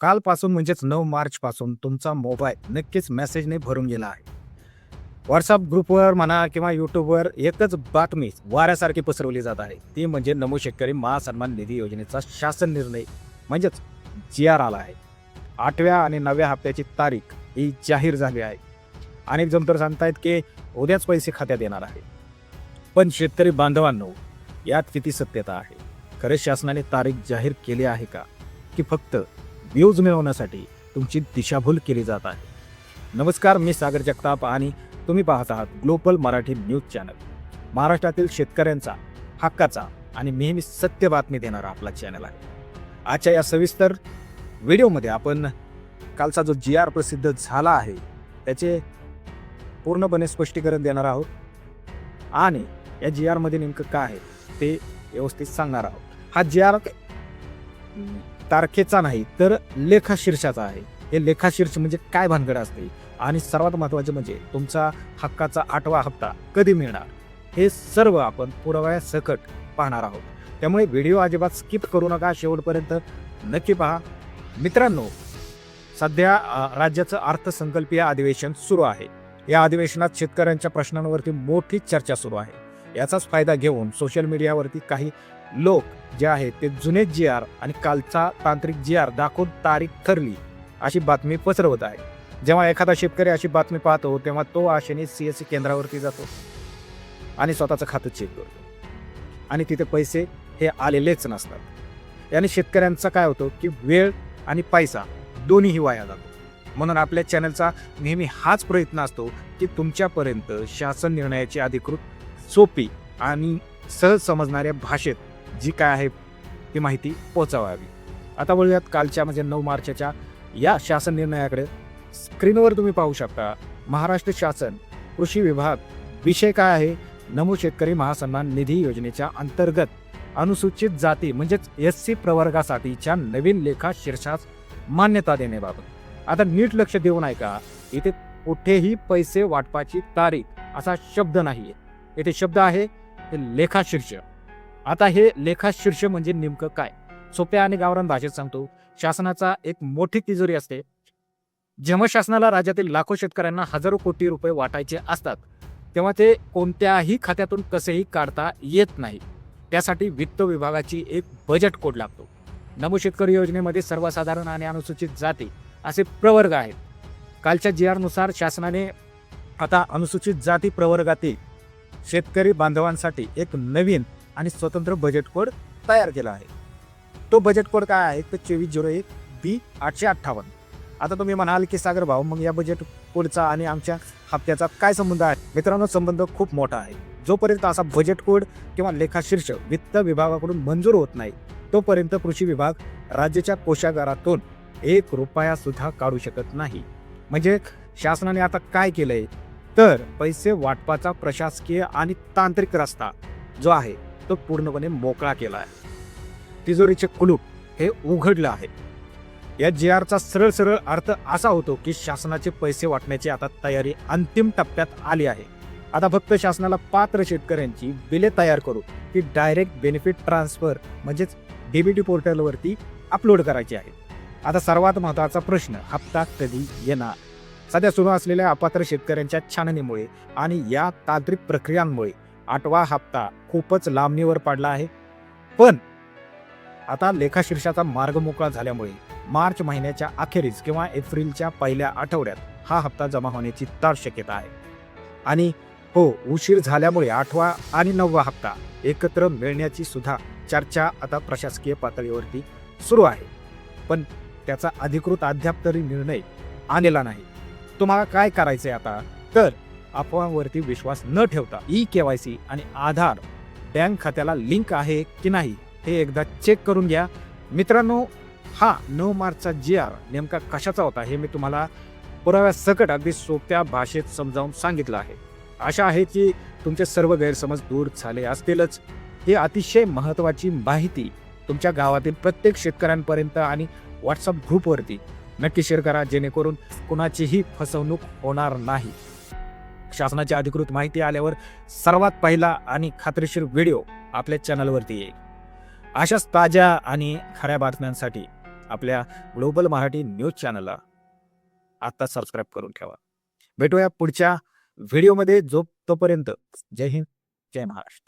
कालपासून म्हणजेच 9 मार्चपासून तुमचा मोबाईल नक्कीच मेसेजने भरून गेला आहे. WhatsApp ग्रुपवर म्हणा किंवा YouTubeवर एकच बातमी वाऱ्यासारखी पसरवली जात आहे. ती म्हणजे नमो शेतकरी महासन्मान निधी योजनेचा शासन निर्णय म्हणजेच जी-आर आला आहे. 8व्या आणि 9व्या हप्त्याची तारीख ही जाहीर झाली आहे. अनेक जण तर सांगतायत की उद्याच पैसे खात्यात येणार आहे. पण शेतकरी बांधवांनो, यात किती सत्यता आहे? खरंच शासनाने तारीख जाहीर केली आहे का? की फक्त व्ह्यूज मिळवण्यासाठी तुमची दिशाभूल केली जात आहे? नमस्कार, मी सागर जगताप आणि तुम्ही पाहत आहात ग्लोबल मराठी न्यूज चॅनल. महाराष्ट्रातील शेतकऱ्यांचा, हक्काचा आणि नेहमी सत्य बातमी देणारा आपला चॅनल आहे. आजच्या या सविस्तर व्हिडिओमध्ये आपण कालचा जो जी-आर प्रसिद्ध झाला आहे त्याचे पूर्णपणे स्पष्टीकरण देणार आहोत आणि या जी-आरमध्ये नेमकं काय आहे ते व्यवस्थित सांगणार आहोत. हा जी-आर तारखेचा नाही तर लेखाशीर्षाचा आहे. हे लेखाशीर्ष म्हणजे काय भानगड असते आणि सर्वात महत्त्वाचे म्हणजे तुमचा हक्काचा 8वा हप्ता कधी मिळणार, हे सर्व आपण पुराव्यासकट पाहणार आहोत. त्यामुळे व्हिडिओ अजिबात स्किप करू नका, शेवटपर्यंत नक्की पहा. मित्रांनो, सध्या राज्याचं अर्थसंकल्पीय अधिवेशन सुरू आहे. या अधिवेशनात शेतकऱ्यांच्या प्रश्नांवरती मोठी चर्चा सुरू आहे. याचाच फायदा घेऊन सोशल मीडियावरती काही लोक जे आहेत ते जुने जी-आर आणि कालचा तांत्रिक जी-आर दाखवून तारीख ठरली अशी बातमी पसरवत आहे. जेव्हा एखादा शेतकरी अशी बातमी पाहतो तेव्हा तो आशेने CSC केंद्रावरती जातो आणि स्वतःचं खातं चेक करतो आणि तिथे पैसे हे आलेलेच नसतात. याने शेतकऱ्यांचा काय होतं की वेळ आणि पैसा दोन्हीही वाया जातो. म्हणून आपल्या चॅनलचा नेहमी हाच प्रयत्न असतो की तुमच्यापर्यंत शासन निर्णयाची अधिकृत, सोपी आणि सहज समजणाऱ्या भाषेत जी काय आहे ती माहिती पोहोचवावी. आता बोलूयात कालच्या म्हणजे 9 मार्चच्या या शासन निर्णयाकडे. स्क्रीनवर तुम्ही पाहू शकता महाराष्ट्र शासन कृषी विभाग. विषय काय आहे? नमो शेतकरी महासन्मान निधी योजनेच्या अंतर्गत अनुसूचित जाती म्हणजेच SC प्रवर्गासाठीच्या नवीन लेखा शीर्षास मान्यता देण्याबाबत. आता नीट लक्ष देऊन ऐका, इथे कुठेही पैसे वाटपाची तारीख असा शब्द नाहीये. इथे शब्द आहे लेखाशीर्ष. आता हे लेखाशीर्ष म्हणजे नेमकं काय? सोप्या आणि गावरान भाषेत सांगतो. शासनाचा एक मोठी तिजोरी असते. जेव्हा शासनाला राज्यातील लाखो शेतकऱ्यांना हजारो कोटी रुपये वाटायचे असतात तेव्हा ते कोणत्याही खात्यातून कसेही काढता येत नाही. त्यासाठी वित्त विभागाची एक बजेट कोड लागतो. नमो शेतकरी योजनेमध्ये सर्वसाधारण आणि अनुसूचित जाती असे प्रवर्ग आहेत. कालच्या जी-आर नुसार शासनाने आता अनुसूचित जाती प्रवर्गातील शेतकरी बांधवांसाठी एक नवीन आणि स्वतंत्र बजेट कोड तयार केला आहे. तो बजेट कोड काय आहे तर 2401B858. आता तुम्ही म्हणाल की सागर भाऊ, मग या बजेट कोडचा आणि आमच्या हप्त्याचा काय संबंध आहे? मित्रांनो, संबंध खूप मोठा आहे. जोपर्यंत असा बजेट कोड किंवा लेखाशीर्ष वित्त विभागाकडून मंजूर होत नाही तोपर्यंत कृषी विभाग राज्याच्या कोषागारातून 1 रुपया सुद्धा काढू शकत नाही. म्हणजे शासनाने आता काय केलंय तर पैसे वाटपाचा प्रशासकीय आणि तांत्रिक रस्ता जो आहे तो पूर्णपणे मोकळा केला आहे. तिजोरीचे कुलूप हे उघडलं आहे. या जी-आरचा सरळ अर्थ असा होतो की शासनाचे पैसे वाटण्याची आता तयारी अंतिम टप्प्यात आली आहे. आता फक्त शासनाला पात्र शेतकऱ्यांची बिले तयार करू ती डायरेक्ट बेनिफिट ट्रान्सफर म्हणजेच DBT पोर्टलवरती अपलोड करायची आहे. आता सर्वात महत्त्वाचा प्रश्न, हप्ता कधी येणार? सध्या सुरू असलेल्या अपात्र शेतकऱ्यांच्या छाननीमुळे आणि या तांत्रिक प्रक्रियांमुळे 8वा हप्ता खूपच लांबणीवर पडला आहे. पण आता लेखाशीर्षाचा मार्ग मोकळा झाल्यामुळे मार्च महिन्याच्या अखेरीस किंवा एप्रिलच्या पहिल्या आठवड्यात हा हप्ता जमा होण्याची दाट शक्यता आहे. आणि हो, उशीर झाल्यामुळे 8वा आणि 9वा हप्ता एकत्र मिळण्याची सुद्धा चर्चा आता प्रशासकीय पातळीवरती सुरू आहे. पण त्याचा अधिकृत अद्याप तरी निर्णय आलेला नाही. तुम्हाला काय करायचंय आता तर अफवांवरती विश्वास न ठेवता KYC आणि आधार बँक खात्याला लिंक आहे की नाही हे एकदा चेक करून घ्या. मित्रांनो, हा 9 मार्चचा जी-आर नेमका कशाचा होता हे मी तुम्हाला पुराव्यासकट अगदी सोप्या भाषेत समजावून सांगितलं आहे. आशा आहे की तुमचे सर्व गैरसमज दूर झाले असतीलच. ही अतिशय महत्त्वाची माहिती तुमच्या गावातील प्रत्येक शेतकऱ्यांपर्यंत आणि WhatsApp ग्रुपवरती नक्की शेअर करा, जेणेकरून कुणाचीही फसवणूक होणार नाही. शासनाची अधिकृत माहिती आल्यावर सर्वात पहिला आणि खात्रीशीर व्हिडिओ आपल्या चॅनलवरती येईल. अशाच ताज्या आणि खऱ्या बातम्यांसाठी आपल्या ग्लोबल मराठी न्यूज चॅनलला आता सबस्क्राईब करून ठेवा. भेटूया पुढच्या व्हिडिओमध्ये. तोपर्यंत जय हिंद, जय महाराष्ट्र.